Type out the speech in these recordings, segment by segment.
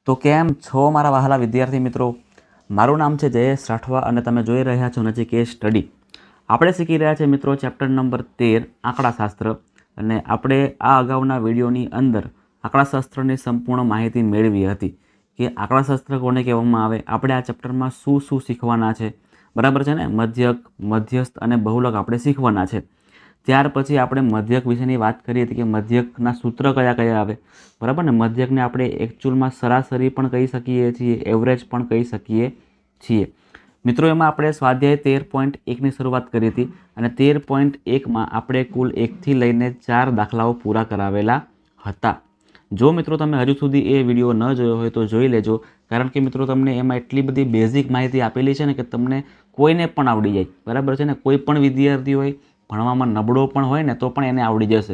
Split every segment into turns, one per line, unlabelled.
તો કેમ છો મારા વહાલા વિદ્યાર્થી મિત્રો? મારું નામ છે જયેશ રાઠવા અને તમે જોઈ રહ્યા છો નજીક એ સ્ટડી. આપણે શીખી રહ્યા છે મિત્રો ચેપ્ટર નંબર 13 આંકડાશાસ્ત્ર. અને આપણે આ અગાઉના વિડીયોની અંદર આંકડાશાસ્ત્રની સંપૂર્ણ માહિતી મેળવી હતી કે આંકડાશાસ્ત્ર કોને કહેવામાં આવે, આપણે આ ચેપ્ટરમાં શું શું શીખવાના છે, બરાબર છે ને? મધ્યક, મધ્યસ્થ અને બહુલક આપણે શીખવાના છે. ત્યાર પછી આપણે મધ્યક વિશેની વાત કરી હતી કે મધ્યકના સૂત્ર કયા કયા આવે, બરાબર ને? મધ્યકને આપણે એકચ્યુઅલમાં સરાસરી પણ કહી શકીએ છીએ, એવરેજ પણ કહી શકીએ છીએ. મિત્રો એમાં આપણે સ્વાધ્યાય 13.1ની શરૂઆત કરી હતી અને 13.1માં આપણે કુલ 1થી લઈને 4 દાખલાઓ પૂરા કરાવેલા હતા. જો મિત્રો તમે હજુ સુધી એ વિડીયો ન જોયો હોય તો જોઈ લેજો, કારણ કે મિત્રો તમને એમાં એટલી બધી બેઝિક માહિતી આપેલી છે ને કે તમને કોઈને પણ આવડી જાય, બરાબર છે ને? કોઈ પણ વિદ્યાર્થી હોય, ભણવામાં નબળો પણ હોય ને તો પણ એને આવડી જશે.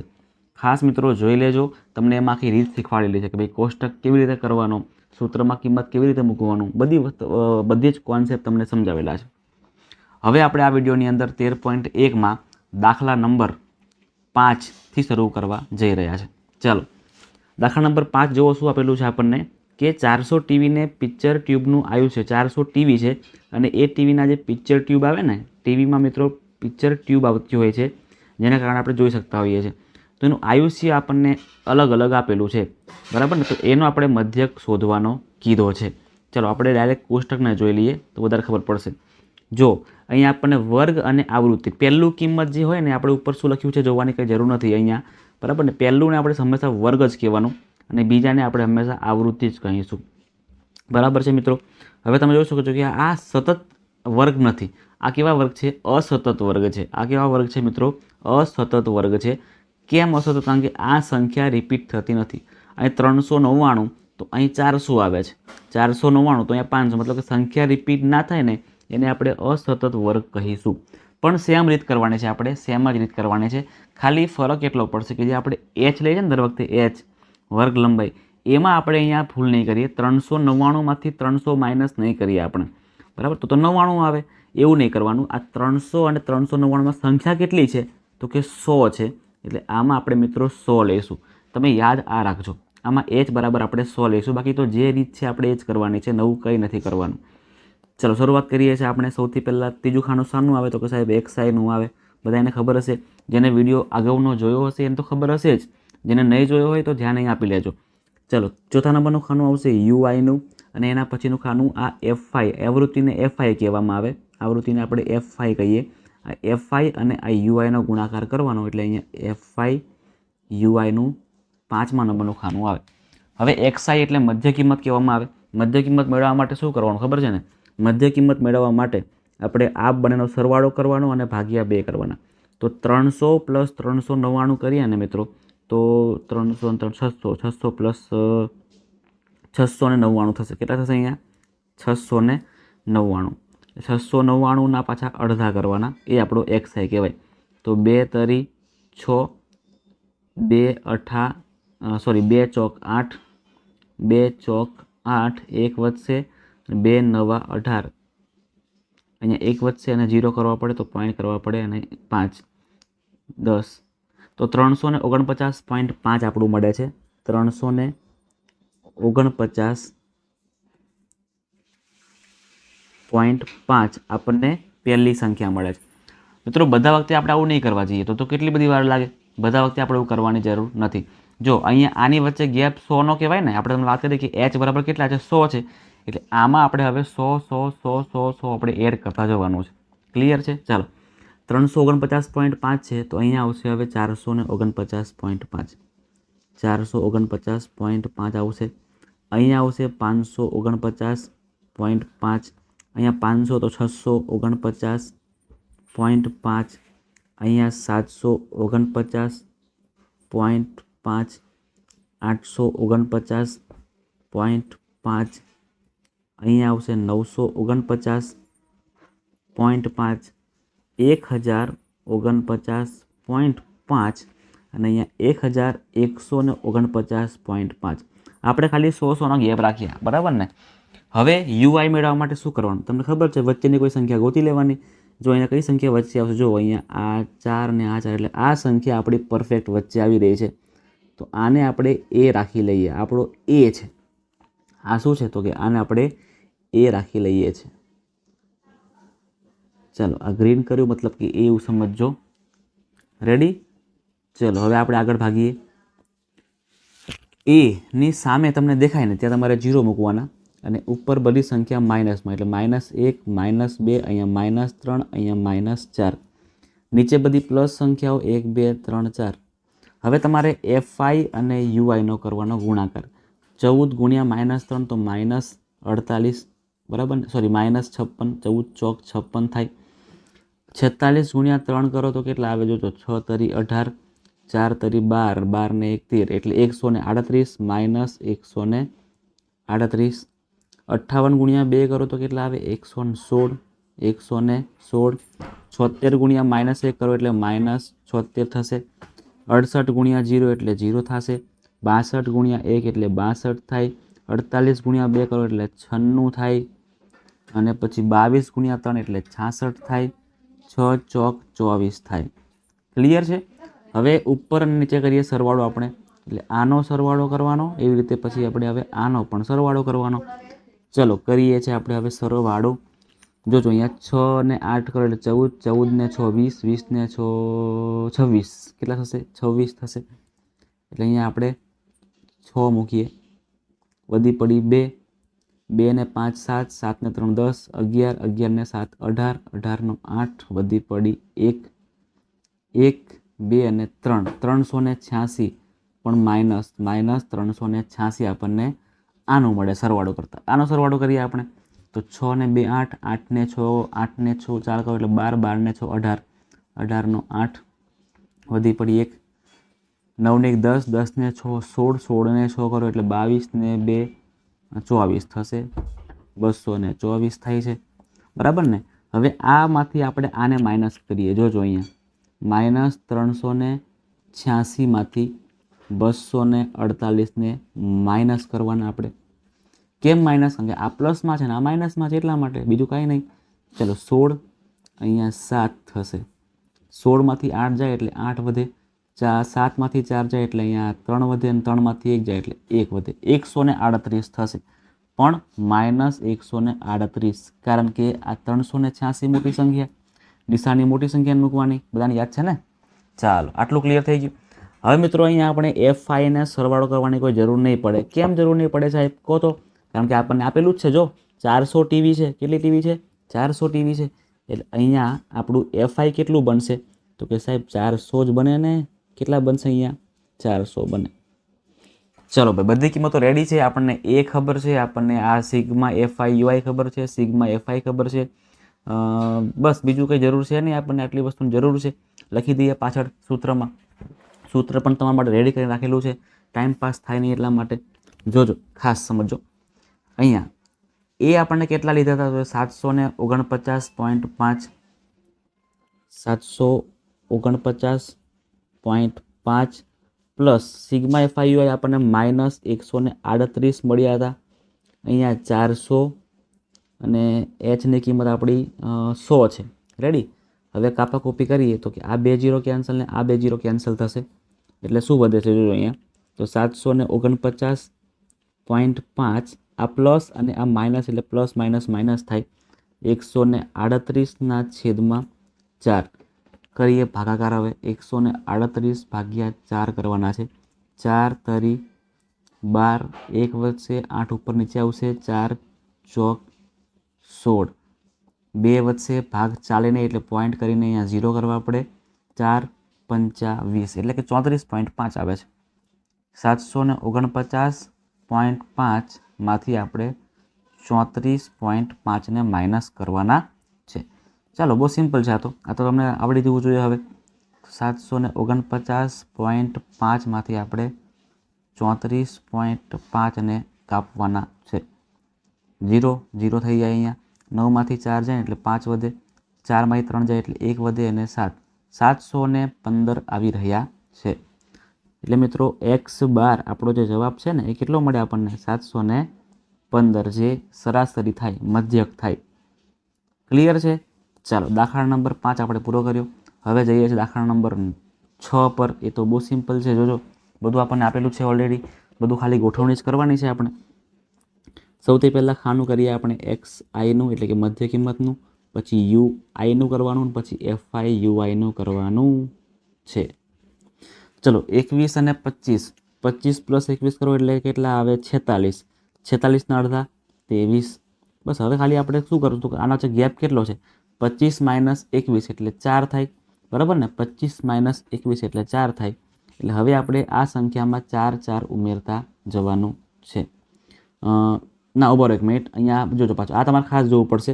ખાસ મિત્રો જોઈ લેજો, તમને એમાં આખી રીત શીખવાડેલી છે કે ભાઈ કોષ્ટક કેવી રીતે કરવાનો, સૂત્રમાં કિંમત કેવી રીતે મૂકવાનું, બધી જ કોન્સેપ્ટ તમને સમજાવેલા છે. હવે આપણે આ વિડીયોની અંદર 13.1માં દાખલા નંબર 5થી શરૂ કરવા જઈ રહ્યા છે. ચાલો, દાખલા નંબર 5 જોવો શું આપેલું છે આપણને કે 400 ટીવીને પિક્ચર ટ્યુબનું આયુષ્ય 400 ટીવી છે અને એ ટીવીના જે પિક્ચર ટ્યુબ આવે ને, ટીવીમાં મિત્રો પિક્ચર ટ્યુબ આવતી હોય છે જેના કારણે આપણે જોઈ શકતા હોઈએ છીએ, તો એનું આયુષ્ય આપણને અલગ અલગ આપેલું છે, બરાબર ને? તો એનો આપણે મધ્યક શોધવાનો કીધો છે. ચલો આપણે ડાયરેક્ટ કોષ્ટકને જોઈ લઈએ તો વધારે ખબર પડશે. જો અહીંયા આપણને વર્ગ અને આવૃત્તિ, પહેલું કિંમત જે હોય ને આપણે ઉપર શું લખ્યું છે જોવાની કંઈ જરૂર નથી અહીંયા, બરાબર ને? પહેલુંને આપણે હંમેશા વર્ગ જ કહેવાનું અને બીજાને આપણે હંમેશા આવૃત્તિ જ કહીશું, બરાબર છે મિત્રો? હવે તમે જોઈ શકો છો કે આ સતત વર્ગ નથી, આ કેવા વર્ગ છે? અસતત વર્ગ છે. આ કેવા વર્ગ છે મિત્રો? અસતત વર્ગ છે. કેમ અસતત? કારણ કે આ સંખ્યા રિપીટ થતી નથી. અહીં 399 તો અહીં 400 આવે છે, 499 તો અહીંયા 500, મતલબ કે સંખ્યા રિપીટ ના થાય ને એને આપણે અસતત વર્ગ કહીશું. પણ સેમ રીત કરવાની છે, આપણે સેમ જ રીત કરવાની છે. ખાલી ફરક એટલો પડશે કે જે આપણે h લઈએ ને દર વખતે h વર્ગ લંબાઈ, એમાં આપણે અહીંયા ભૂલ નહીં કરીએ. 399માંથી 300 માઇનસ નહીં કરીએ આપણે, બરાબર? તો 99 આવે, એવું નહીં કરવાનું. આ 300 અને 399માં સંખ્યા કેટલી છે? તો કે 100 છે, એટલે આમાં આપણે મિત્રો 100 લઈશું. તમે યાદ આ રાખજો, આમાં h બરાબર આપણે 100 લઈશું. બાકી તો જે રીત છે આપણે એ જ કરવાની છે, નવું કંઈ નથી કરવાનું. ચલો શરૂઆત કરીએ છીએ આપણે. સૌથી પહેલાં ત્રીજું ખાનું શાનું આવે? તો કે સાહેબ XIનું આવે. બધાને ખબર હશે, જેને વિડીયો અગાઉનો જોયો હશે એને તો ખબર હશે જ, જેને નહીં જોયો હોય તો ધ્યાન અહીં આપી લેજો. ચલો ચોથા નંબરનું ખાનું આવશે UIનું અને એના પછીનું ખાનું આ FI. આવૃત્તિને FI કહેવામાં આવે, આવૃત્તિને આપણે FI કહીએ. આ FI અને આ UIનો ગુણાકાર કરવાનો એટલે અહીંયા FI UIનું 5મા નંબરનું ખાનું આવે. હવે XI એટલે મધ્ય કિંમત કહેવામાં આવે. મધ્ય કિંમત મેળવવા માટે શું કરવાનું ખબર છે ને? મધ્ય કિંમત મેળવવા માટે આપણે આ બંનેનો સરવાળો કરવાનો અને ભાગ્યા 2 કરવાના. તો 300 + 399 કરીએ ને મિત્રો, તો 300 600, 600 + 699 થશે. કેટલા થશે અહીંયા? 699. 699ના પાછા અડધા કરવાના, એ આપણો XI કહેવાય. તો 2 તરી 6, 2 ચોક 8, 2 ચોક 8, 1 વધશે, 2 નવા 18, અહીંયા 1 વધશે અને 0 કરવા પડે તો પોઈન્ટ કરવા પડે, અને 5 10, તો 349.5 આપણું મળે છે. 349.5 આપણને પહેલી સંખ્યા મળે છે. મિત્રો બધા વખતે આપણે આવું નહીં કરવા જઈએ તો કેટલી બધી વાર લાગે. બધા વખતે આપણે એવું કરવાની જરૂર નથી. જો અહીંયા આની વચ્ચે ગેપ 100નો કહેવાય ને, આપણે તમને વાત કરીએ કે h બરાબર કેટલા છે? 100 છે, એટલે આમાં આપણે હવે 100 આપણે એડ કરતા જવાનું છે. ક્લિયર છે? ચાલો 349.5 છે તો અહીંયા આવશે હવે 449.5, 449.5 આવશે. અહીંયા આવશે 549.5, અહીંયા 500 તો 649.5, અહીંયા 749.5, 849.5, અહીંયા આવશે 949.5, 1049.5 અને અહીંયા 1149.5. આપણે ખાલી 100નો ગેપ રાખ્યા, બરાબર ને? હવે UI મેળવવા માટે શું કરવાનું તમને ખબર છે? વચ્ચેની કોઈ સંખ્યા ગોતી લેવાની. જો અહીંયા કઈ સંખ્યા વચ્ચે આવશે? જો અહીંયા આ 4 ને આ 4, એટલે આ સંખ્યા આપણી પરફેક્ટ વચ્ચે આવી રહી છે. તો આને આપણે A રાખી લઈએ, આપણો A છે. આ શું છે તો કે આને આપણે એ રાખી લઈએ છીએ. ચાલો આ ગ્રીન કર્યું મતલબ કે એ એવું સમજજો. રેડી? ચલો હવે આપણે આગળ ભાગીએ. એની સામે તમને દેખાય ને ત્યાં તમારે 0 મૂકવાના અને ઉપર બધી સંખ્યા માઇનસમાં, એટલે -1 -2, અહીંયા -3, અહીંયા -4. નીચે બધી પ્લસ સંખ્યાઓ 1 2 3 4. હવે તમારે FI અને UIનો કરવાનો ગુણાકાર. 14 × -3 તો -48, બરાબર ને? સોરી -56, 14 ચોક 56 થાય. 46 × 3 કરો તો કેટલા આવે? જોજો, 6 તરી 18, 4 તરી 12, 12 ને 1 13, એટલે 138 -138. 58 × 2 કરો તો કેટલા આવે? 116, 116. 76 × -1 કરો એટલે -76 થશે. 68 × 0 એટલે 0 થશે. 62 × 1 એટલે 62 થાય. 48 × 2 કરો એટલે 96 થાય. અને પછી 22 × 3 એટલે 66 થાય. 6 ચોક 24 થાય. ક્લિયર છે? હવે ઉપર અને નીચે કરીએ સરવાળો આપણે, એટલે આનો સરવાળો કરવાનો, એવી રીતે પછી આપણે હવે આનો પણ સરવાળો કરવાનો. ચલો કરીએ છીએ આપણે હવે સરવાળો. જોજો અહીંયા 6 ને 8 કરો એટલે 14, 14 ને 6 20, 20 ને 6 26, કેટલા થશે? 26 થશે. એટલે અહીંયા આપણે 6 મૂકીએ, વધી પડી 2, 2 ને 5 7, 7 ને 3 10, 11, 11 ને 7 18, 18 નો 8, વધી પડી 1, 1 2 અને 3, 386, પણ માઇનસ 386 આપણને આનું મળે સરવાળો કરતાં. આનો સરવાળો કરીએ આપણે તો 6 ને 2 8, 8 ને 6, 8 ને 6 4 કરો એટલે 12, 12 ને 6 18, 18 નો 8, વધી પડી 1, 9 ને 1 10, 10 ને 6 16, 16 ને 6 કરો એટલે 22 ને 2 24 થશે. 224 થાય છે, બરાબર ને? હવે આમાંથી આપણે આને માઇનસ કરીએ. જોજો અહીંયા -386 માંથી 248 ને માઇનસ કરવાના આપણે. કેમ માઇનસ? કારણ કે આ પ્લસમાં છે ને આ માઇનસમાં છે, એટલા માટે, બીજું કાંઈ નહીં. ચલો 16, અહીંયા 7 થશે. 16 માંથી 8 જાય એટલે 8 વધે. 7 માંથી 4 જાય એટલે અહીંયા 3 વધે, અને 3 માંથી 1 જાય એટલે 1 વધે. 138 થશે, પણ -138, કારણ કે આ 386 મોટી સંખ્યા, નિશાની મોટી સંખ્યાને મૂકવાની. બધાને યાદ છે ને? ચાલો આટલું ક્લિયર થઈ ગયું. હવે મિત્રો અહીંયા આપણે FI ને સરવાળો કરવાની કોઈ જરૂર નહીં પડે. કેમ જરૂર નહીં પડે સાહેબ કહો તો? કારણ કે આપણને આપેલું જ છે. જો 400 ટીવી છે. કેટલી ટીવી છે? 400 ટીવી છે. એટલે અહીંયા આપણું FI કેટલું બનશે તો કે સાહેબ 400 જ બને ને. કેટલા બનશે? અહીંયા 400 બને. ચલો ભાઈ, બધી કિંમતો રેડી છે. આપણને એ ખબર છે, આપણને આ સિગ્મા FI UI ખબર છે, સિગ્મા FI ખબર છે. બસ બીજું કંઈ જરૂર છે નહીં. આપણને આટલી વસ્તુની જરૂર છે. લખી દઈએ પાછળ સૂત્રમાં. સૂત્ર પણ તમારા માટે રેડી કરીને રાખેલું છે, ટાઈમ પાસ થાય નહીં એટલા માટે. જોજો, ખાસ સમજો. અહીંયા એ આપણને કેટલા લીધા હતા? તો 749.5, 749.5 પ્લસ સિગ્મા FI UI આપણને -138 મળ્યા હતા. અહીંયા 400 અને Hની કિંમત આપણી 100 છે. રેડી? હવે કાપા કોપી કરીએ તો કે આ 2 0 કેન્સલ ને આ 2 0 કેન્સલ થશે. એટલે શું વધે છે? જોજો અહીંયા તો 749.5, આ પ્લસ અને આ માઇનસ, એટલે પ્લસ માઇનસ માઇનસ થાય. 138/4 કરીએ ભાગાકાર. હવે 138/4 કરવાના છે. 4 તરી 12, 1 વધશે, 8 ઉપર નીચે આવશે, 4 ચોક 16, 2 વધશે, ભાગ ચાલે નહીં એટલે પોઈન્ટ કરીને અહીંયા 0 કરવા પડે. 4 5 20, એટલે કે 34.5 આવે છે. 749.5 માંથી આપણે 34.5 ને માઇનસ કરવાના છે. ચાલો, બહુ સિમ્પલ છે. આ તો તમને આવડી જવું જોઈએ. હવે 749.5 માંથી આપણે 34.5 ને કાપવાના છે. 0 0 થઈ જાય. અહીંયા 9 માંથી 4 જાય એટલે 5 વધે, 4 માંથી 3 જાય એટલે 1 વધે, અને 715 આવી રહ્યા છે. એટલે મિત્રો x બાર આપણો જે જવાબ છે ને એ કેટલો મળે આપણને? 715, જે સરાસરી થાય, મધ્યક થાય. ક્લિયર છે? ચાલો, દાખલા નંબર 5 આપણે પૂરો કર્યો. હવે જઈએ છીએ દાખલા નંબર 6 પર. એ તો બહુ સિમ્પલ છે. જોજો, બધું આપણને આપેલું છે ઓલરેડી. બધું ખાલી ગોઠવણી જ કરવાની છે આપણે. સૌથી પહેલાં ખાનું કરીએ આપણે એક્સ આઈનું એટલે કે મધ્ય કિંમતનું, પછી યુ આઈનું કરવાનું, પછી એફ આઈ યુ આઈનું કરવાનું છે. ચલો 21 અને 25, 25 પ્લસ 21 કરો એટલે કેટલા આવે 46, 46ના અડધા 23. બસ હવે ખાલી આપણે શું કરવું તો આનો જે ગેપ કેટલો છે 25 માઇનસ 21 એટલે 4 થાય, બરાબર ને. 25 માઇનસ 21 એટલે 4 થાય. એટલે હવે આપણે આ સંખ્યામાં 4 ઉમેરતા જવાનું છે. ના ઉભો રહો એક મિનિટ, અહીંયા જોજો પાછું આ તમારે ખાસ જોવું પડશે.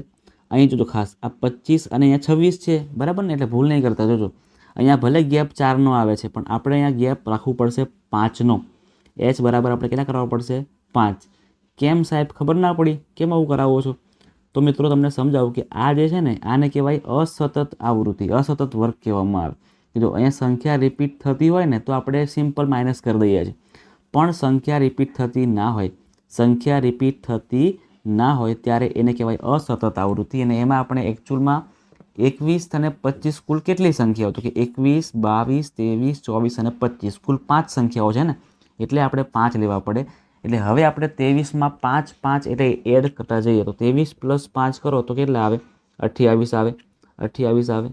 અહીં જોજો ખાસ આ 25 અને અહીંયા 26 છે, બરાબર ને. એટલે ભૂલ નહીં કરતા, જોજો અહીંયા ભલે ગેપ 4નો આવે છે પણ આપણે અહીંયા ગેપ રાખવું પડશે 5નો. એચ બરાબર આપણે કેટલા કરવા પડશે 5. કેમ સાહેબ ખબર ના પડી, કેમ આવું કરાવો છો? તો મિત્રો તમને સમજાવું કે આ જે છે ને આને કહેવાય અસતત આવૃત્તિ, અસતત વર્ગ કહેવામાં આવે. જો અહીંયા સંખ્યા રિપીટ થતી હોય ને તો આપણે સિમ્પલ માઇનસ કરી દઈએ છીએ, પણ સંખ્યા રિપીટ થતી ના હોય, સંખ્યા રિપીટ થતી ના હોય ત્યારે એને કહેવાય અસતત આવૃત્તિ. અને એમાં આપણે એકચ્યુઅલમાં 21 અને 25 કુલ કેટલી સંખ્યાઓ તો કે 21, 22, 23, 24 અને 25 કુલ 5 સંખ્યાઓ છે ને, એટલે આપણે 5 લેવા પડે. એટલે હવે આપણે 23માં 5 એટલે એડ કરતા જઈએ તો 23 પ્લસ 5 કરો તો કેટલા આવે 28 આવે, 28 આવે.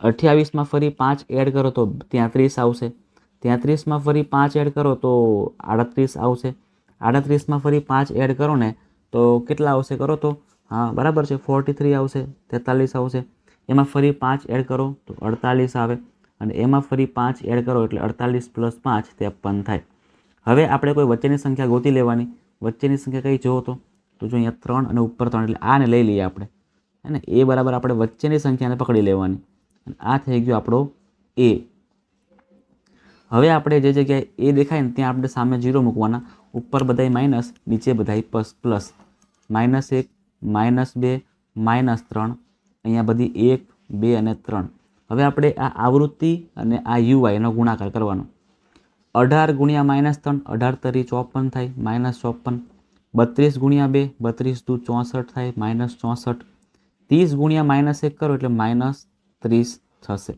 28માં ફરી 5 એડ કરો તો 33 આવશે, 33માં ફરી 5 એડ કરો તો 38 આવશે, 38માં ફરી 5 એડ કરો ને તો કેટલા આવશે કરો તો, હા બરાબર છે 43 આવશે, 43 આવશે. એમાં ફરી 5 એડ કરો તો 48 આવે, અને એમાં ફરી 5 એડ કરો એટલે 48 પ્લસ 5 53 થાય. હવે આપણે કોઈ વચ્ચેની સંખ્યા ગોતી લેવાની. વચ્ચેની સંખ્યા કઈ જોવો તો જો અહીંયા 3 અને ઉપર 3 એટલે આને લઈ લઈએ આપણે, હે ને. એ બરાબર આપણે વચ્ચેની સંખ્યાને પકડી લેવાની, અને આ થઈ ગયો આપણો એ. હવે આપણે જે જગ્યાએ એ દેખાય ને ત્યાં આપણે સામે 0 મૂકવાના, ઉપર બધાય માઇનસ, નીચે બધાય પ્લસ. -1, -2, -3, અહીંયા બધી 1, 2 અને 3. હવે આપણે આ આવૃત્તિ અને આ યુઆઈનો ગુણાકાર કરવાનો. 18 ગુણ્યા -3, 18 તરી 54 થાય, -54. 32 ગુણ્યા 2, 32 દુ 64 થાય, -64. 30 ગુણ્યા -1 કરો એટલે -30 થશે.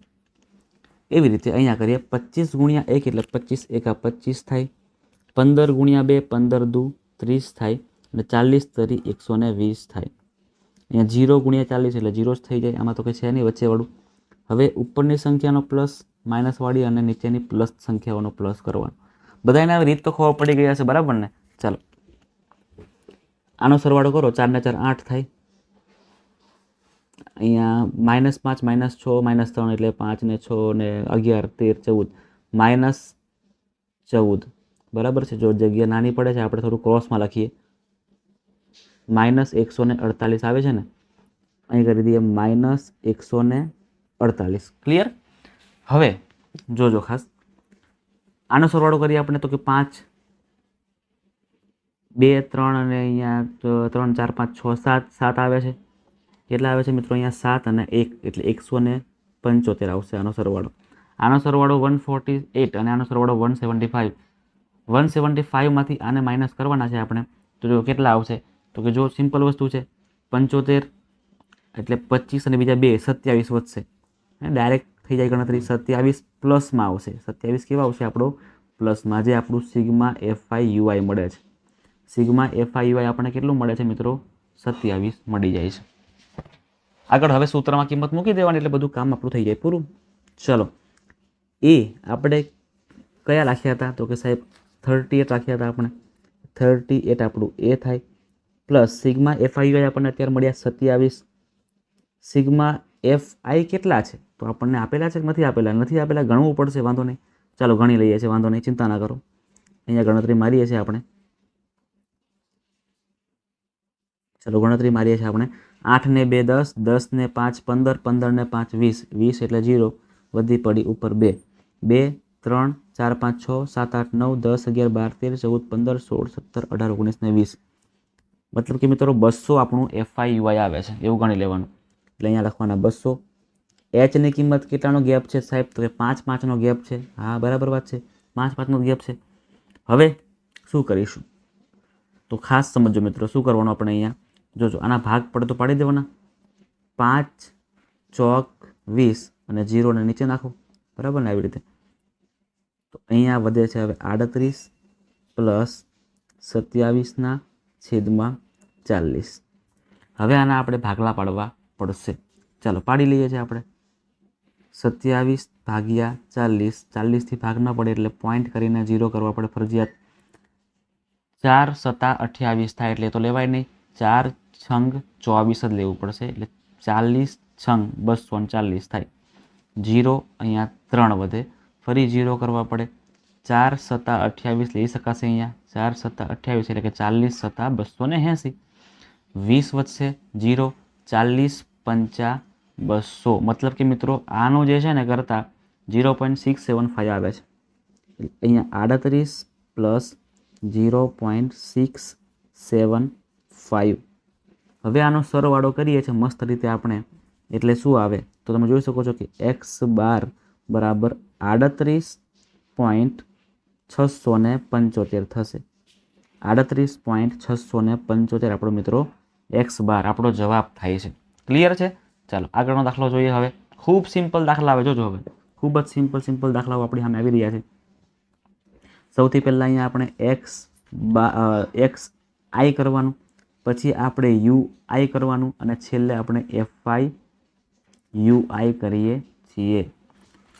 એવી રીતે અહીંયા કરીએ 25 ગુણ્યા 1 એટલે 25 એકા 25 થાય, 15 ગુણ્યા 2, 15 દુ 30 થાય, અને 40 તરી 120 થાય. અહીંયા 0 ગુણ્યા 40 એટલે 0 જ થઈ જાય, આમાં તો કંઈ છે નહીં વચ્ચેવાળું. હવે ઉપરની સંખ્યાનો પ્લસ માઇનસવાળી અને નીચેની પ્લસ સંખ્યાઓનો પ્લસ કરવાનો. બધાને આવી રીત તો ખબર પડી ગઈ હશે, બરાબર ને. ચાલો આનો સરવાળો કરો, 4 ને 4 8 થાય. અહીંયા -5, -6, -3 એટલે 5 ને 6 ને 11, 13, 14, -14 બરાબર છે. જો જગ્યા નાની પડે છે આપણે થોડું ક્રોસમાં લખીએ. -148 આવે છે ને, અહીં કરી દઈએ -148. ક્લિયર? હવે જોજો ખાસ આનો સરવાળો કરીએ આપણે તો કે 5, 2, 3 અને અહીંયા 3, 4, 5, 6, 7 આવે છે. કેટલા આવે છે મિત્રો અહીંયા 7 અને 1 એટલે 175 આવશે આનો સરવાળો. આનો સરવાળો 148 અને આનો સરવાળો 175. 175માંથી આને માઇનસ કરવાના છે આપણે, તો જો કેટલા આવશે તો કે જો સિમ્પલ વસ્તુ છે 75 એટલે 25 અને બીજા 2 27 વધશે, ડાયરેક્ટ થઈ જાય ગણતરી. 27 પ્લસમાં આવશે, 27 કેવા આવશે આપણો પ્લસમાં, જે આપણું સિગ્મા એફઆઈ યુઆઈ મળે છે. સિગ્મા એફઆઈ યુઆઈ આપણને કેટલું મળે છે મિત્રો 27 મળી જાય છે. આગળ હવે સૂત્રમાં કિંમત મૂકી દેવાની એટલે બધું કામ આપણું થઈ જાય પૂરું. ચલો એ આપણે કયા રાખ્યા હતા તો કે સાહેબ 38 રાખ્યા હતા આપણે, 38 આપણું એ થાય, પ્લસ સિગ્મા એફઆઈ યુઆઈ આપણને અત્યારે મળ્યા 27. સિગ્મા એફઆઈ કેટલા છે તો આપણને આપેલા છે કે નથી આપેલા? નથી આપેલા, ગણવું પડશે, વાંધો નહીં. ચાલો ગણી લઈએ છીએ, વાંધો નહીં, ચિંતા ના કરો. અહીંયા ગણતરી મારીએ છીએ આપણે. ચાલો ગણતરી મારીએ છીએ આપણે. 8 ને 2 10, 10 ને 5 15, 15 ને 5 20, 20 એટલે 0, વધી પડી ઉપર 2, 2, 3, 4, 5, 6, 7, 8, 9, 10, 11, 12, 13, 14, 15, 16, 17, 18, 19 ને 20. મતલબ કે મિત્રો 200 આપણું એફઆઈ યુઆઈ આવે છે એવું ગણી લેવાનું. એટલે અહીંયા લખવાના 200. એચની કિંમત કેટલાનો ગેપ છે સાહેબ તો કે 5, 5નો ગેપ છે. હા બરાબર વાત છે, 5, 5નો ગેપ છે. હવે શું કરીશું તો ખાસ સમજો મિત્રો, શું કરવાનું આપણે અહીંયા જોજો, આના ભાગ પડે તો પાડી દેવાના. 5 ચોક 20 અને 0 ને નીચે નાખો, બરાબર ને આવી રીતે. તો અહીંયા વધે છે હવે 38 પ્લસ 27/40. હવે આના આપણે ભાગલા પાડવા પડશે. ચાલો પાડી લઈએ છીએ આપણે. 27/40, 40થી ભાગ ન પડે એટલે પોઈન્ટ કરીને 0 કરવા પડે ફરજિયાત. 4 × 28 થાય એટલે તો લેવાય નહીં. 4 × 24 જ લેવું પડશે એટલે 40 × 240 થાય. 0 અહીંયા 3 વધે, ફરી 0 કરવા પડે. 4 × 28 લઈ શકાશે અહીંયા. 4 × 28 એટલે કે 40 × 280. 20 વધશે 0, 40 × 200. મતલબ કે મિત્રો આનું જે છે ને કરતાં 0.675 આવે છે. અહીંયા 38 + 0.675. હવે આનો સરવાળો કરીએ છીએ મસ્ત રીતે આપણે, એટલે શું આવે તો તમે જોઈ શકો છો કે x બાર બરાબર 38.675 થશે. 38.675 આપણો મિત્રો x બાર આપણો જવાબ થાય છે. ક્લિયર છે? ચાલો આગળનો દાખલો જોઈએ. હવે ખૂબ સિમ્પલ દાખલા આવે, જોજો હવે ખૂબ જ સિમ્પલ દાખલાઓ આપણી સામે આવી રહ્યા છે. સૌથી પહેલાં અહીંયા આપણે x i કરવાનું, પછી આપણે u i કરવાનું અને છેલ્લે આપણે fi u i કરીએ છીએ.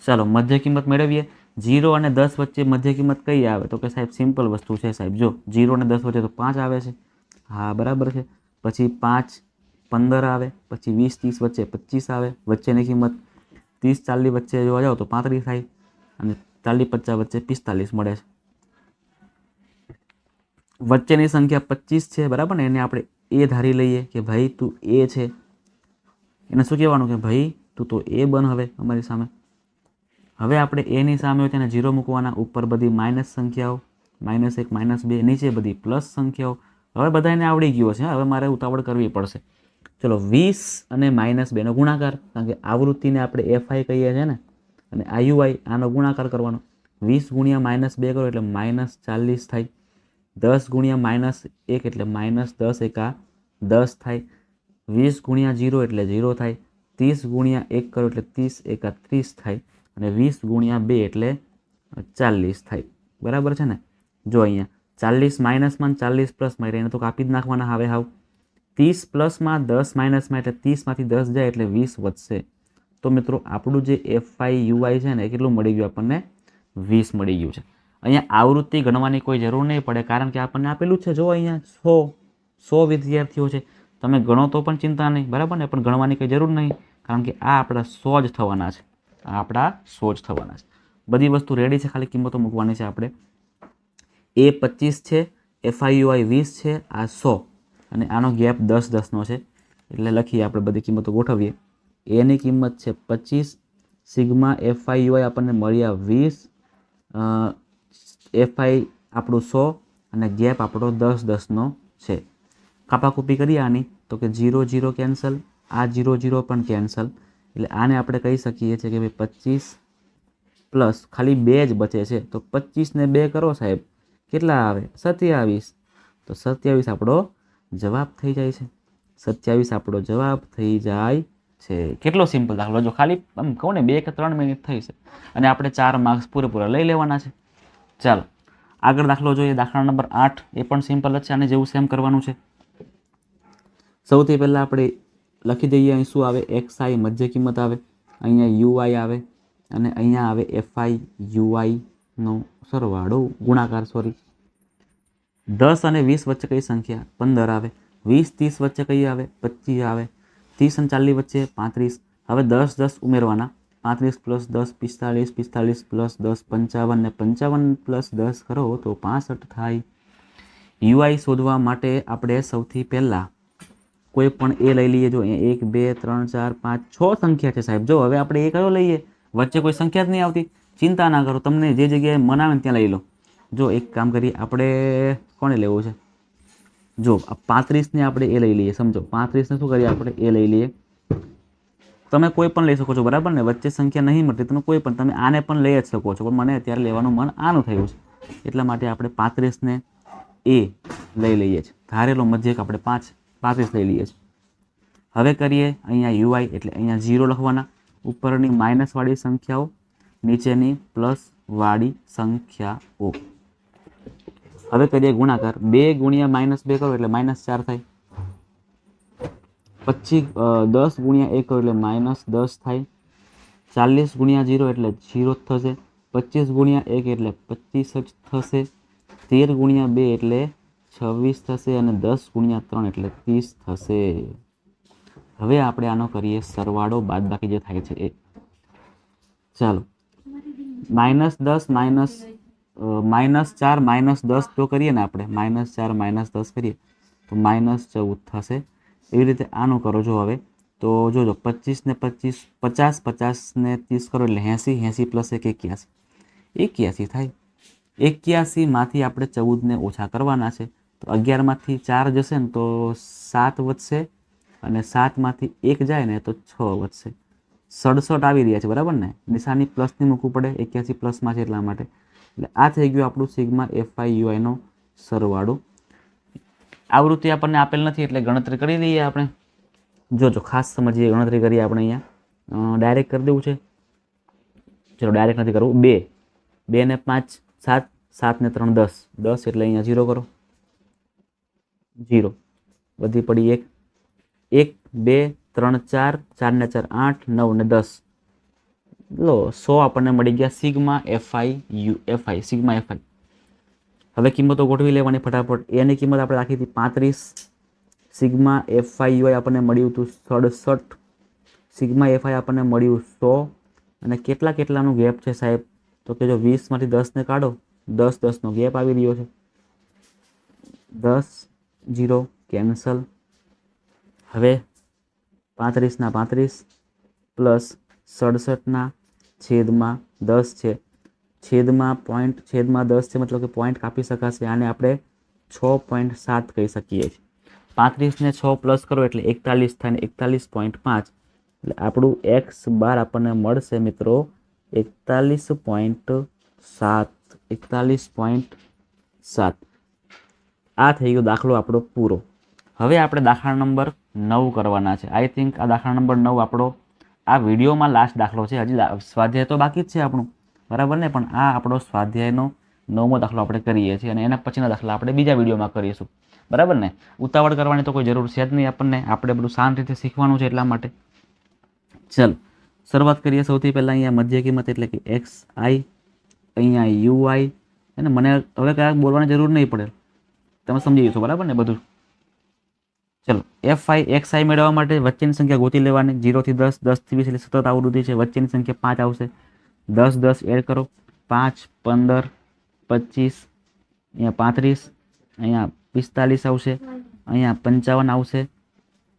ચાલો મધ્ય કિંમત મેળવીએ. 0 અને 10 વચ્ચે મધ્ય કિંમત કઈ આવે તો કે સાહેબ સિમ્પલ વસ્તુ છે સાહેબ. જો 0 અને 10 વચ્ચે તો 5 આવે છે. હા બરાબર છે. પછી 5 15 આવે, પછી 20 30 વચ્ચે 25 આવે. વચ્ચેની કિંમત 30 40 વચ્ચે જોવા જાઓ તો 35 થાય અને 40 50 વચ્ચે 45 મળે છે. વચ્ચેની સંખ્યા 25 છે બરાબર ને, એને આપણે એ ધારી લઈએ કે ભાઈ તું એ છે. એને શું કહેવાનું કે ભાઈ તું તો એ બન. હવે અમારી સામે હવે આપણે એની સામે હોય તેને 0 મૂકવાના. ઉપર બધી માઇનસ સંખ્યાઓ, -1 -2, નીચે બધી પ્લસ સંખ્યાઓ. હવે બધાને આવડી ગયો છે. હવે મારે ઉતાવળ કરવી પડશે. ચલો 20 અને -2 નો ગુણાકાર, કારણ કે આવૃત્તિને આપણે fi કહીએ છીએ ને, અને iui આનો ગુણાકાર કરવાનો. 20 × -2 કરો એટલે -40 થાય. 10 × -1 એટલે -10 × 10 થાય. 20 × 0 એટલે 0 થાય. 30 × 1 કરો એટલે 30 × 30 થાય. અને 20 × 2 એટલે 40 થાય. બરાબર છે ને? જો અહીંયા 40 માઇનસમાં 40 પ્લસમાં એને તો કાપી જ નાખવાના. હવે હાવ 30 પ્લસમાં 10 માઇનસમાં એટલે 30 માંથી 10 જાય એટલે 20 વધશે. તો મિત્રો આપણું જે fi ui છે ને એ કેટલું મળી ગયું આપણને? 20 મળી ગયું છે. અહીંયા આવૃત્તિ ગણવાની કોઈ જરૂર નહીં પડે, કારણ કે આપણને આપેલું છે. જો અહીંયા 100 વિદ્યાર્થીઓ છે. તમે ગણો તો પણ ચિંતા નહીં, બરાબર ને, પણ ગણવાની કંઈ જરૂર નહીં, કારણ કે આ આપણા 100 જ થવાના છે. બધી વસ્તુ રેડી છે, ખાલી કિંમતો મૂકવાની છે આપણે. એ 25 છે, FIUI 20 છે, આ 100 અને આનો ગેપ 10-10 નો છે. એટલે લખીએ આપણે, બધી કિંમતો ગોઠવીએ. એની કિંમત છે 25, સિગ્મા FIUI આપણને મળ્યા 20, FI આપણું 100 અને ગેપ આપણો 10-10 નો છે. કાપાકૂપી કરીએ આની તો કે 0 0 કેન્સલ, આ 0 0 પણ કેન્સલ. એટલે આને આપણે કહી શકીએ છીએ કે ભાઈ 25 પ્લસ ખાલી 2 જ બચે છે, તો 25 ને 2 કરો સાહેબ, કેટલા આવે? 27. તો 27 આપણો જવાબ થઈ જાય છે. 27 આપણો જવાબ થઈ જાય છે. કેટલો સિમ્પલ દાખલો. જો ખાલી આમ કહું ને 2 કે 3 મિનિટ થઈ છે અને આપણે 4 માર્ક્સ પૂરેપૂરા લઈ લેવાના છે. ચાલો આગળ દાખલો જોઈએ. દાખલા નંબર 8. એ પણ સિમ્પલ જ છે, આને જેવું સેમ કરવાનું છે. સૌથી પહેલાં આપણે લખી દઈએ. અહીં શું આવે? xi મધ્ય કિંમત આવે, અહીંયા ui આવે અને અહીંયા આવે fi ui નો સરવાળો, ગુણાકાર. 10 અને 20 વચ્ચે કઈ સંખ્યા? 15 આવે. 20 30 વચ્ચે કઈ આવે? 25 આવે. 30 અને 40 વચ્ચે 35. હવે 10 ઉમેરવાના. 35 + 10 45, 45 + 10 55 ને 55 + 10 કરો તો 65 થાય. ui શોધવા માટે આપણે સૌથી પહેલા કોઈ પણ એ લઈ લઈએ. જો 1 2 3 4 5 6 સંખ્યા છે સાહેબ. જો હવે આપણે એ કયો લઈએ? વચ્ચે કોઈ સંખ્યા જ નહીં આવતી. ચિંતા ના કરો, તમને જે જગ્યાએ મન આવે ને ત્યાં લઈ લો. જો એક કામ કરીએ, આપણે કોને લેવું છે? જો 35 ને આપણે એ લઈ લઈએ. સમજો 35 ને શું કરીએ આપણે? એ લઈ લઈએ. તમે કોઈ પણ લઈ શકો છો, બરાબર ને? વચ્ચે સંખ્યા નહીં મળતી, તમે કોઈ પણ, તમે આને પણ લઈ જ શકો છો, પણ મને અત્યારે લેવાનું મન આનું થયું છે, એટલા માટે આપણે 35 ને એ લઈ લઈએ છીએ. ધારેલો મધ્યક આપણે 35 લઈ લઈએ છીએ. હવે કરીએ અહીંયા ui, એટલે અહીંયા 0 લખવાના. ઉપરની માઇનસ વાળી સંખ્યાઓ, નીચેની પ્લસ વાળી સંખ્યાઓ. હવે કરીએ ગુણાકાર. 2 ગુણ્યા -2 કરો એટલે -4 થાય. પછી 10 ગુણ્યા 1 કરો એટલે -10 થાય. 40 ગુણ્યા 0 એટલે 0 જ થશે. 25 ગુણ્યા 1 એટલે 25 જ થશે. 13 ગુણ્યા 2 એટલે 26 થશે અને 10 ગુણ્યા 3 એટલે 30 થશે. હવે આપણે આનો કરીએ સરવાળો બાદબાકી જે થાય છે એ. ચાલો, -10 -4 -10 તો કરીએ ને આપણે, -4 -10 કરીએ તો -14 થશે. એવી રીતે આનું કરો. જો હવે તો જોજો, 25 ને 25 50, 50 ને 30 કરો એટલે 80, 80 પ્લસ 1 81, 81 થાય. 81 માંથી આપણે 14 ને ઓછા કરવાના છે. તો 11 માંથી 4 જશે ને તો 7 વધશે અને 7 માંથી 1 જાય ને તો 6 વધશે. 67 આવી રહ્યા છે, બરાબર ને? નિશાની પ્લસની મૂકવું પડે, 81 પ્લસમાં છે એટલા માટે. એટલે આ થઈ ગયું આપણું સિગ્મા FI નો સરવાળો. આવૃત્તિ આપણને આપેલ નથી એટલે ગણતરી કરી લઈએ આપણે. જોજો, ખાસ સમજીએ, ગણતરી કરીએ આપણે. અહીંયા ડાયરેક્ટ કરી દેવું છે. ચલો, ડાયરેક્ટ નથી કરવું. 2 2 ને 5 7, 7 ને 3 10, 10 એટલે અહીંયા 0 કરો, 0 વધી પડી 1, 1 2 3 4, 4 ને 4 8, 9 ને 10, લો 100 આપણને મળી ગયા સિગ્મા FI. Sigma FI. હવે કિંમતો ગોઠવી લેવાની ફટાફટ. એની કિંમત આપણે રાખી હતી 35. સિગ્મા FI આપણને મળ્યું હતું 67. સિગ્મા FI આપણને મળ્યું 100. અને કેટલાનું ગેપ છે સાહેબ? તો કે જો 20 માંથી 10 ને કાઢો, 10 10 નો ગેપ આવી રહ્યો છે. 10 0 કેન્સલ. હવે 35 ના 35 પ્લસ 67 ના છેદમાં 10 છે. છેદમાં 10 છે, મતલબ કે પોઈન્ટ કાપી શકાશે. આને આપણે 6.7 કહી શકીએ છીએ. 35 ને 6 પ્લસ કરો એટલે 41 થાય ને 41.5. એટલે આપણું x બાર આપણને મળશે મિત્રો 41.7. 41.7. આ થઈ ગયો દાખલો આપણો પૂરો. હવે આપણે દાખલા નંબર 9 કરવાના છે. આઈ થિંક આ દાખલા નંબર 9 આપણો આ વિડીયોમાં લાસ્ટ દાખલો છે. હજી સ્વાધ્યાય તો બાકી જ છે આપણું, બરાબર ને? પણ આ આપણો સ્વાધ્યાયનો 9મો દાખલો આપણે કરીએ છીએ અને એના પછીના દાખલા આપણે બીજા વિડીયોમાં કરીશું, બરાબર ને? ઉતાવળ કરવાની તો કોઈ જરૂર છે જ નહીં આપણને. આપણે બધું શાંત રીતે શીખવાનું છે એટલા માટે. ચલો, શરૂઆત કરીએ. સૌથી પહેલાં અહીંયા મધ્ય કિંમત એટલે કે XI, અહીંયા UI. અને મને હવે કાંઈ બોલવાની જરૂર નહીં પડે, તમે સમજી જશો, બરાબર ને બધું? ચલો, XI મેળવવા માટે વચ્ચેની સંખ્યા ગોતી લેવાની. 0 થી 10, 10 થી 20 એટલે સતત આવૃત્તિ છે. વચ્ચેની સંખ્યા 5 આવશે. 10 10 એડ કરો, 5 15 25, અહીંયા 35, અહીંયા 45 આવશે, અહીંયા 55 આવશે,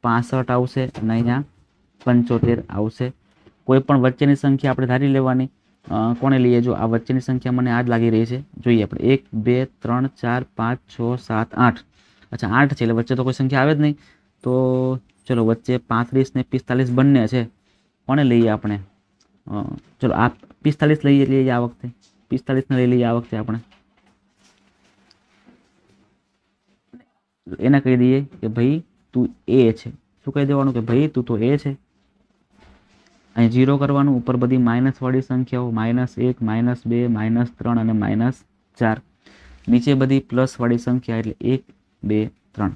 65 આવશે અને અહીંયા 75 આવશે. કોઈ પણ વચ્ચેની સંખ્યા આપણે ધારી લેવાની. કોને લઈએ? જો આ વચ્ચેની સંખ્યા મને આ જ લાગી રહી છે. જોઈએ આપણે 1 2 3 4 5 6 7 8. અચ્છા, 8 છે એટલે વચ્ચે તો કોઈ સંખ્યા આવે જ નહીં. તો ચલો, વચ્ચે 35 ને 45 બંને છે. કોને લઈએ આપણે? ચલો, આ 45 લઈએ આ વખતે. 45 ને લઈ લઈએ આ વખતે આપણે. એને કહી દઈએ કે ભાઈ તું A છે. શું કહી દેવાનું? કે ભાઈ તું તો A છે. અહીં 0 કરવાનું. ઉપર બધી માઇનસ વાળી સંખ્યાઓ, -1 -2 -3 અને -4. નીચે બધી પ્લસ વાળી સંખ્યા એટલે 1 2 3.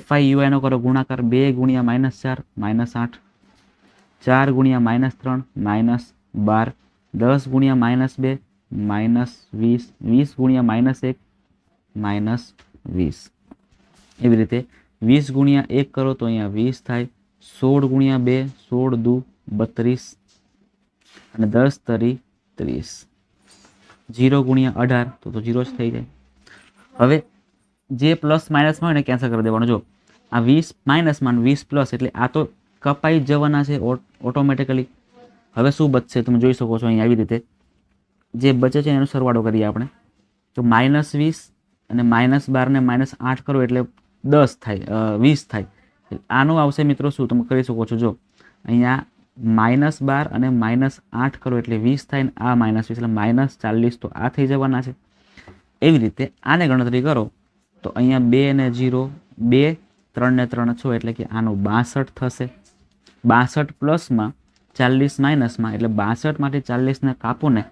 FI નો કરો ગુણાકાર. 2 ગુણ્યા -4 -8, 4 ગુણ્યા -3 -12, 10 ગુણ્યા -2 -20, 20 ગુણ્યા -1 -20. એવી રીતે 20 ગુણ્યા 1 કરો તો અહીંયા 20 થાય. 16 ગુણ્યા 2 16 દુ 32 અને 10 તરી 30. 0 ગુણ્યા 18 તો 0 જ થઈ જાય. હવે જે પ્લસ માઇનસમાં હોય ને કેન્સલ કરી દેવાનું. જો આ 20 માઇનસમાં 20 પ્લસ એટલે આ તો કપાઈ જવાના છે ઓટોમેટિકલી. હવે શું બચશે તમે જોઈ શકો છો અહીં આવી રીતે. જે બચે છે એનો સરવાળો કરીએ આપણે. તો -20 અને -12 ને -8 કરો એટલે 10 થાય, 20 થાય. આનું આવશે મિત્રો શું તમે કરી શકો છો? જો અહીંયા -12 અને -8 કરો એટલે 20 થાય ને આ -20 એટલે -40. તો આ થઈ જવાના છે. એવી રીતે આને ગણતરી કરો તો અહીંયા 2 ને 0 2, 3 ને 3 6 એટલે કે આનું 62 થશે. 62 પ્લસમાં 40 માઇનસમાં એટલે 62 માંથી 40 ને કાપો ને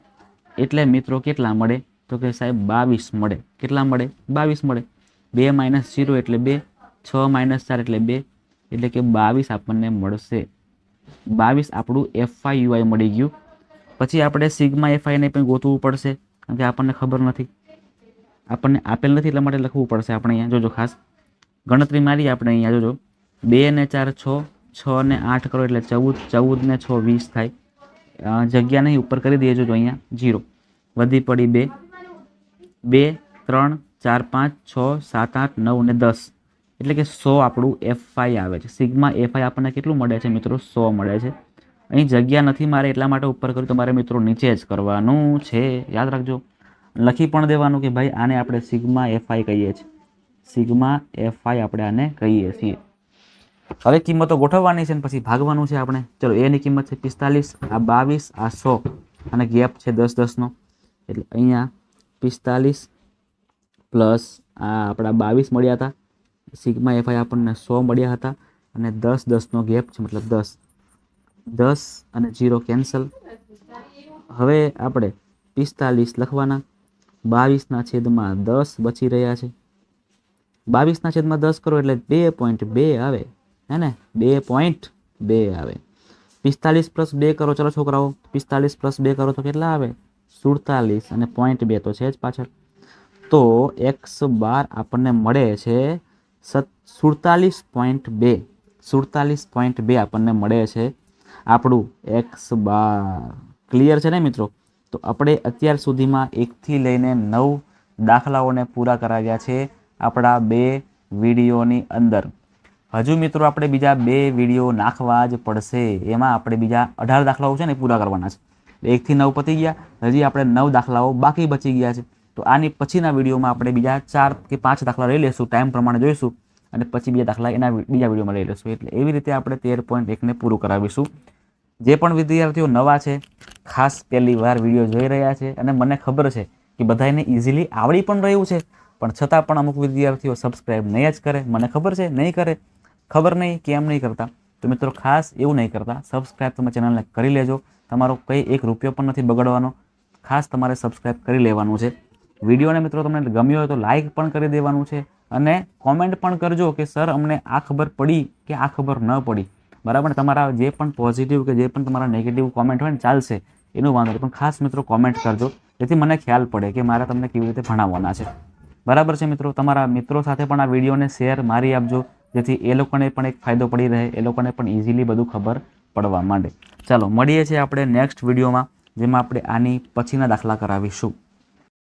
એટલે મિત્રો કેટલા મળે? તો કે સાહેબ 22 મળે. કેટલા મળે? 22 મળે. 2 - 0 એટલે 2, 6 - 4 એટલે 2, એટલે કે 22 આપણને મળશે. 22 આપણું FI UI મળી ગયું. પછી આપણે સિગ્મા FI ને પણ ગોતવું પડશે, કારણ કે આપણને ખબર નથી, આપણને આપેલ નથી, એટલા માટે લખવું પડશે. આપણે અહીંયા જોજો, ખાસ ગણતરી મારી આપણે અહીંયા જોજો. 2 ને 4 6, 6 ને 8 કરો એટલે 14, 14 ને 6 20 થાય. જગ્યા નહીં, ઉપર કરી દઈએ. જોજો અહીંયા 0 વધી પડી 2, 2 3 4 5 6 7 8 9 ને 10, એટલે કે 100 આપણું FI આવે છે. સિગ્મા FI આપણને કેટલું મળે છે મિત્રો? 100 મળે છે. અહીં જગ્યા નથી મારે, એટલા માટે ઉપર કર્યું. તમારે મિત્રો નીચે જ કરવાનું છે, યાદ રાખજો. લખી પણ દેવાનું કે ભાઈ આને આપણે સિગ્મા FI કહીએ છીએ. સિગ્મા FI આપણે આને કહીએ છીએ. હવે કિંમતો ગોઠવવાની છે ને પછી ભાગવાનું છે આપણે. ચલો, એની કિંમત છે 45, આ 22, આ 100, અને ગેપ છે 10 10 નો, એટલે અહીંયા 45 પ્લસ આ આપણા 22 મળ્યા હતા. સિગ્મા FI આપણને 100 મળ્યા હતા, અને 10 10 નો ગેપ છે, મતલબ 10 10 અને 0 કેન્સલ. હવે આપણે 45 લખવાના. 22/10 બચી રહ્યા છે. 22/10 કરો એટલે 2.2 આવે, હે ને? 2.2 આવે. 45 + 2 કરો, ચલો છોકરાઓ, 45 + 2 કરો તો કેટલા આવે? 47, અને 0.2 તો છે જ પાછળ. તો x12 આપણને મળે છે 47.2. 47.2 આપણને મળે છે આપણું x12. ક્લિયર છે ને મિત્રો? તો આપણે અત્યાર સુધીમાં 1 થી લઈને 9 દાખલાઓને પૂરા કરાવ્યા છે આપણા 2 વિડીયોની અંદર. હજુ મિત્રો આપણે બીજા 2 વિડીયો નાખવા જ પડશે. એમાં આપણે બીજા 18 દાખલાઓ છે ને પૂરા કરવાના છે. 1 થી 9 પતી ગયા, હજી આપણે 9 દાખલાઓ બાકી બચી ગયા છે. તો આની પછીના વિડીયોમાં આપણે બીજા 4 કે 5 દાખલા લઈ લેશું, ટાઈમ પ્રમાણે જોઈશું, અને પછી બીજા દાખલા એના બીજા વિડીયોમાં લઈ લેશું. એટલે એવી રીતે આપણે 13.1 ને પૂરું કરાવીશું. જે પણ વિદ્યાર્થીઓ નવા છે, ખાસ પહેલી વાર વિડીયો જોઈ રહ્યા છે, અને મને ખબર છે કે બધાને ઇઝીલી આવડી પણ રહ્યું છે, પણ છતાં પણ અમુક વિદ્યાર્થીઓ સબસ્ક્રાઈબ નહીં જ કરે. મને ખબર છે નહીં કરે, ખબર નહીં કેમ નહીં કરતા. તો મિત્રો ખાસ એવું નહીં કરતા, સબસ્ક્રાઈબ તમે ચેનલને કરી લેજો. તમારો કંઈ 1 રૂપિયો પણ નથી બગડવાનો. ખાસ તમારે સબસ્ક્રાઈબ કરી લેવાનું છે. વિડીયોને મિત્રો તમને ગમ્યો હોય તો લાઇક પણ કરી દેવાનું છે, અને કોમેન્ટ પણ કરજો કે સર અમને આ ખબર પડી કે આ ખબર ન પડી. બરાબર? તમારા જે પણ પોઝિટિવ કે જે પણ તમારા નેગેટિવ કોમેન્ટ હોય ને ચાલશે, એનું વાંધો નહીં, પણ ખાસ મિત્રો કોમેન્ટ કરજો, જેથી મને ખ્યાલ પડે કે મારે તમને કેવી રીતે ભણાવવાના છે. બરાબર છે મિત્રો? તમારા મિત્રો સાથે પણ આ વિડીયોને શેર મારી આપજો, જેથી એ લોકોને પણ એક ફાયદો પડી રહે, એ લોકોને પણ ઇઝીલી બધું ખબર પડવા માંડે. ચાલો મળીએ છીએ આપણે નેક્સ્ટ વિડીયોમાં, જેમાં આપણે આની પછીના દાખલા કરાવીશું.